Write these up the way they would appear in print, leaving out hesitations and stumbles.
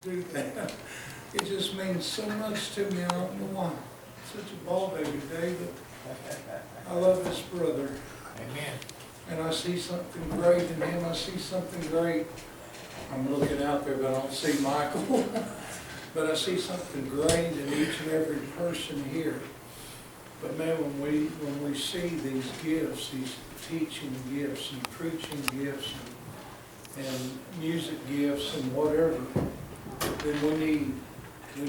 do that. It just means so much to me. I don't know why. Such a ball baby day, but I love this brother. Amen. And I see something great in him. I see something great. I'm looking out there, but I don't see Michael. But I see something great in each and every person here. But man, when we see these gifts, these teaching gifts and preaching gifts and music gifts and whatever, then we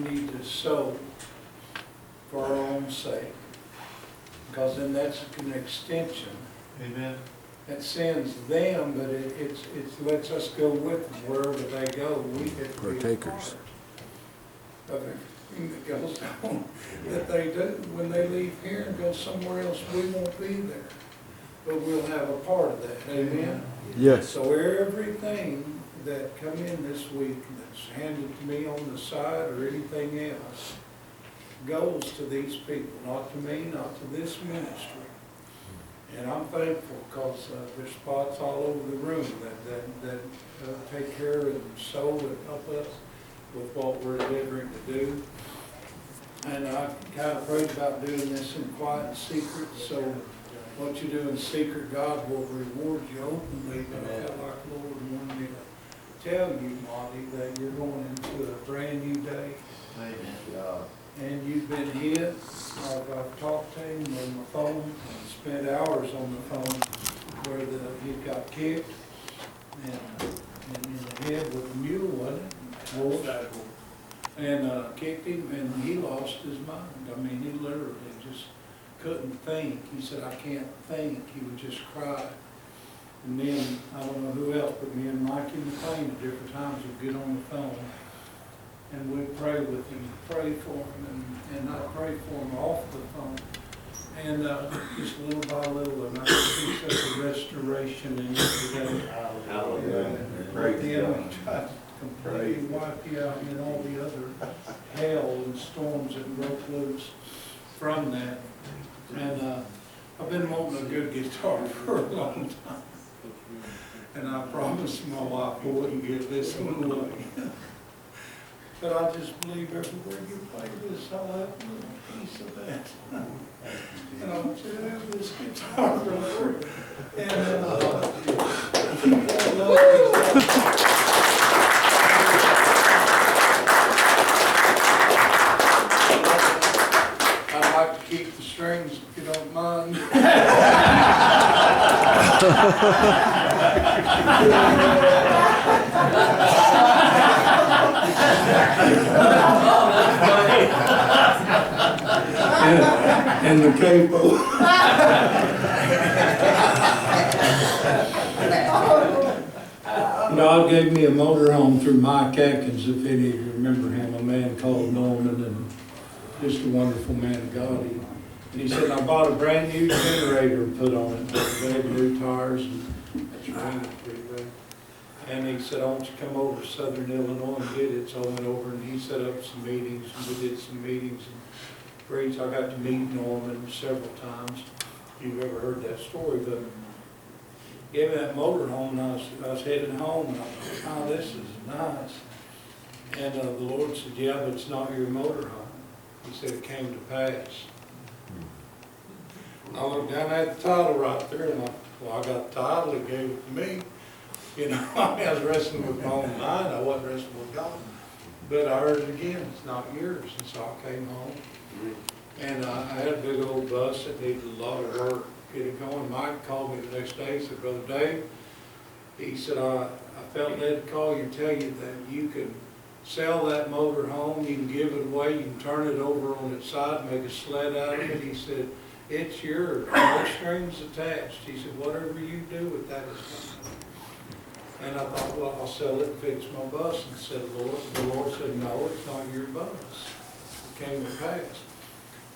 need to sow for our own sake. Because then that's an extension. Amen. It sends them, but it lets us go with them wherever they go. We get to be a part of everything that goes on that they do. When they leave here and go somewhere else, we won't be there, but we'll have a part of that. Amen. Yes. So everything that come in this week that's handed to me on the side or anything else goes to these people, not to me, not to this ministry. And I'm thankful because there's spots all over the room that take care and sow and help us with what we're endeavoring to do. And I kind of prayed about doing this in quiet and secret, so what you do in secret, God will reward you openly. But I felt like the Lord wanted me to tell you, Monty, that you're going into a brand new day. Amen. And you've been hit. I've talked to him on the phone and spent hours on the phone where he got kicked and in the head with a mule, wasn't it? And kicked him, and he lost his mind. I mean, he literally just couldn't think. He said, I can't think. He would just cry. And then, I don't know who else, but me and Mike in the plane at different times would get on the phone and we'd pray with him, pray for him, and I pray for him off the phone. And just little by little, and I see such a restoration in you today. Hallelujah. The enemy tried to completely wipe you out and all the other hail and storms that broke loose from that. And I've been wanting a good guitar for a long time. And I promised my wife I wouldn't give this one away. But I just believe everywhere you play this, I'll have a little piece of that. And I want you to have this guitar, brother. And I love you. I'd like to keep the strings if you don't mind. And the capo. God gave me a motorhome through Mike Atkins, if any of you remember him, a man called Norman, and just a wonderful man of God. And he said, I bought a brand new generator and put on it. They had new tires, and that's raining pretty bad. And he said, I want you to come over to Southern Illinois and get it. So I went over and he set up some meetings, and we did some meetings and preached. I got to meet Norman several times. If you've ever heard that story, but gave me that motorhome, and I was heading home, and I thought, oh, this is nice. And the Lord said, yeah, but it's not your motorhome. He said, it came to pass. I looked down at the title right there, and I thought, well, I got the title, he gave it to me. You know, I was wrestling with my own mind, I wasn't wrestling with God. But I heard it again, it's not yours. And so I came home, and I had a big old bus that needed a lot of work to get it going. Mike called me the next day, he said, Brother Dave, he said, I felt led to call you and tell you that you can sell that motor home, you can give it away, you can turn it over on its side, make a sled out of it. He said, it's yours, no strings attached. He said, whatever you do with that is fine. And I thought, well, I'll sell it and fix my bus. And said, the Lord said, no, it's not your bus. It came to pass.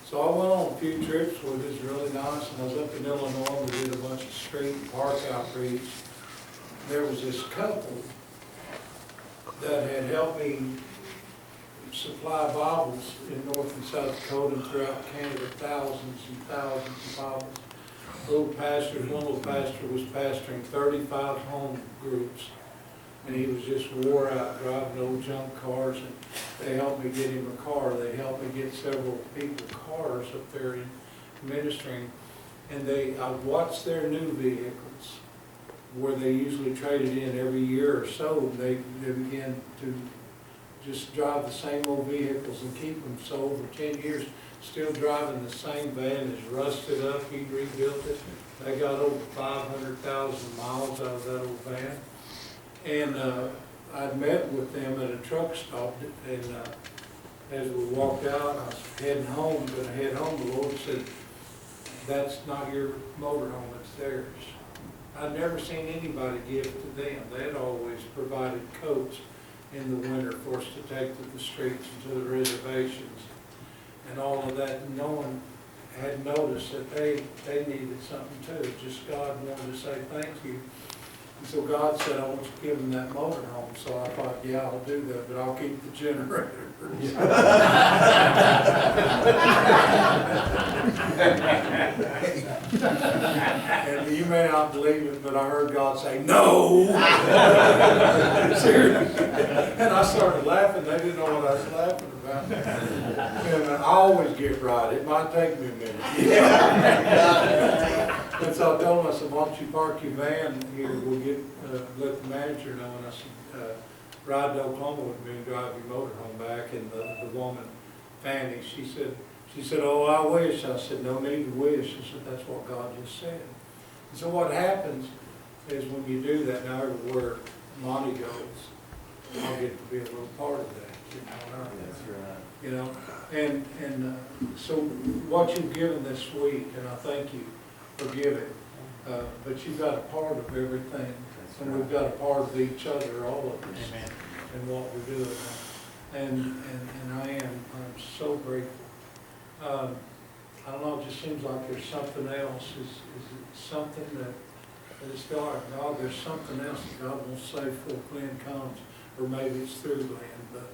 So I went on a few trips where it was really nice, and I was up in Illinois, we did a bunch of street and park outreach. There was this couple that had helped me supply Bibles in North and South Dakota and throughout Canada, thousands and thousands of Bibles. One little pastor was pastoring 35 home groups and he was just wore out driving old junk cars, and they helped me get him a car. They helped me get several people cars up there in ministering, and I watched their new vehicles, where they usually traded in every year or so. They began to just drive the same old vehicles and keep them. So over 10 years, still driving the same van, is rusted up. He rebuilt it. They got over 500,000 miles out of that old van. And I'd met with them at a truck stop, and as we walked out, I was heading home, gonna head home, the Lord said, "That's not your motorhome, it's theirs." I'd never seen anybody give to them. They'd always provided coats in the winter for us to take to the streets and to the reservations and all of that. And no one had noticed that they needed something too. Just God wanted to say thank you. And so God said, "I want you to give them that motorhome." So I thought, yeah, I'll do that, but I'll keep the generator. And you may not believe it, but I heard God say, "No!" Seriously. And I started laughing. They didn't know what I was laughing about. And I always get right. It might take me a minute. And so I told him, I said, "Why don't you park your van here? We'll let the manager know." And I said, "Ride to Oklahoma with me and drive your motorhome back." And the woman, Fanny, she said, "Oh, I wish." I said, "No need to wish." I said, "That's what God just said." And so what happens is when you do that, now everywhere Monte goes, I'll get to be a little part of that. That's right. You know, and so what you've given this week, and I thank you for giving, but you've got a part of everything, and we've got a part of each other, all of us, Amen. and what we're doing. And I'm so grateful. I don't know, it just seems like there's something else. Is it something that is God? God, there's something else that God wants to say before Glenn comes, or maybe it's through Glenn, but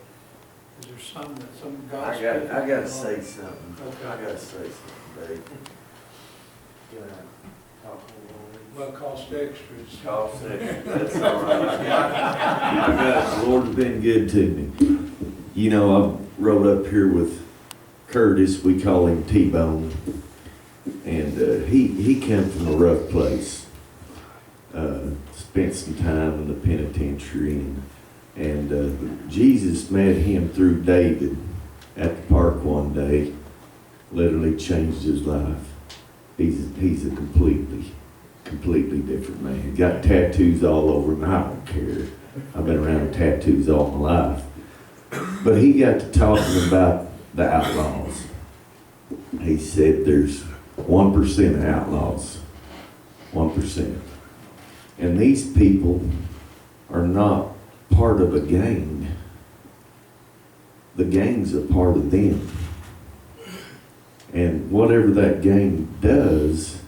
is there something that God's I gotta say something. Okay. I gotta say something, Dave. Can I talk a little bit? Well, cost extra. Cost extra, that's all right. I got it. The Lord's been good to me. You know, I rode up here with Curtis, we call him T-Bone, and he came from a rough place. Spent some time in the penitentiary, and Jesus met him through David at the park one day. Literally changed his life. He's a completely different man. He's got tattoos all over him. I don't care. I've been around tattoos all my life. But he got to talking about the outlaws. He said there's 1% of outlaws. 1%. And these people are not part of a gang. The gang's a part of them. And whatever that gang does,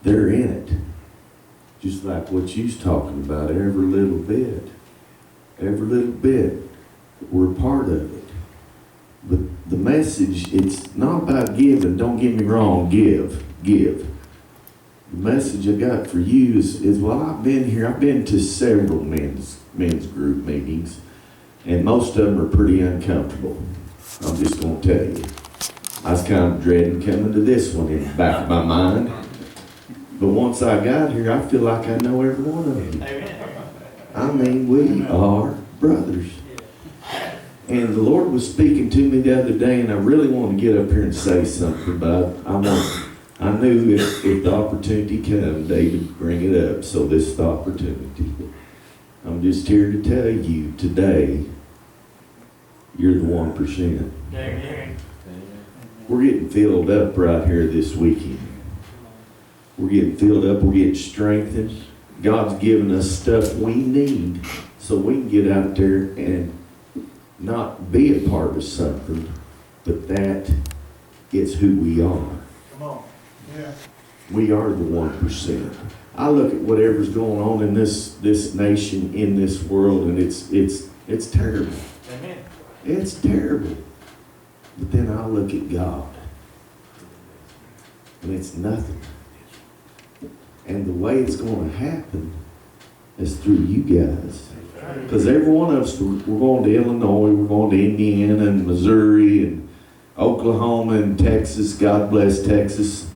they're in it. Just like what you was talking about, every little bit. Every little bit, we're part of it. But the message, it's not about giving, don't get me wrong, give. The message I got for you is while I've been here, I've been to several men's group meetings, and most of them are pretty uncomfortable. I'm just going to tell you. I was kind of dreading coming to this one in the back of my mind. But once I got here, I feel like I know every one of them. I mean, we are brothers. And the Lord was speaking to me the other day, and I really want to get up here and say something, but I knew if the opportunity came, David would bring it up. So this is the opportunity. I'm just here to tell you today, you're the 1%. Amen. We're getting filled up right here this weekend. We're getting filled up. We're getting strengthened. God's given us stuff we need so we can get out there and not be a part of something, but that is who we are. Come on. Yeah. We are the 1%. I look at whatever's going on in this nation, in this world, and it's terrible. Amen. It's terrible. But then I look at God, and it's nothing. And the way it's going to happen is through you guys. Because every one of us, we're going to Illinois, we're going to Indiana and Missouri and Oklahoma and Texas. God bless Texas.